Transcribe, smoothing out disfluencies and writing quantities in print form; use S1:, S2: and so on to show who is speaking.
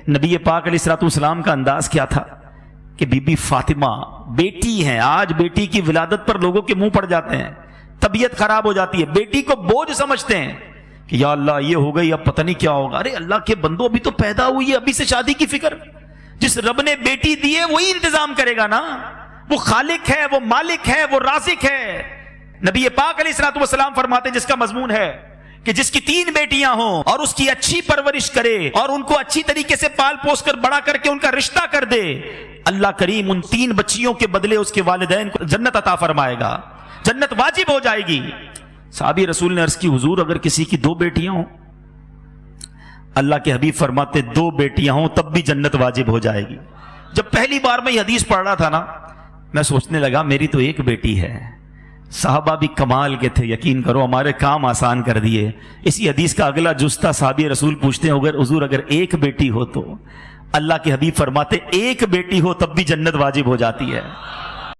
S1: نبی پاک علیہ السلام کا انداز کیا تھا کہ بی بی فاطمہ بیٹی ہیں، آج بیٹی کی ولادت پر لوگوں کے منہ پڑ جاتے ہیں، طبیعت خراب ہو جاتی ہے، بیٹی کو بوجھ سمجھتے ہیں کہ یا اللہ یہ ہو گئی اب پتہ نہیں کیا ہوگا۔ ارے اللہ کے بندو ابھی تو پیدا ہوئی ہے، ابھی سے شادی کی فکر؟ جس رب نے بیٹی دی ہے وہی انتظام کرے گا نا، وہ خالق ہے، وہ مالک ہے، وہ رازق ہے۔ نبی پاک علیہ السلام فرماتے ہیں جس کا مضمون ہے کہ جس کی 3 بیٹیاں ہوں اور اس کی اچھی پرورش کرے اور ان کو اچھی طریقے سے پال پوس کر بڑا کر کے ان کا رشتہ کر دے، اللہ کریم ان 3 بچیوں کے بدلے اس کے والدین کو جنت عطا فرمائے گا، جنت واجب ہو جائے گی۔ صحابی رسول نے عرض کی حضور اگر کسی کی 2 بیٹیاں ہوں؟ اللہ کے حبیب فرماتے 2 بیٹیاں ہوں تب بھی جنت واجب ہو جائے گی۔ جب پہلی بار میں یہ حدیث پڑھ رہا تھا نا، میں سوچنے لگا میری تو 1 بیٹی ہے۔ صحابہ بھی کمال کے تھے، یقین کرو ہمارے کام آسان کر دیے۔ اسی حدیث کا اگلا جز تھا، صحابی رسول پوچھتے ہیں حضور اگر 1 بیٹی ہو تو؟ اللہ کے حبیب فرماتے 1 بیٹی ہو تب بھی جنت واجب ہو جاتی ہے۔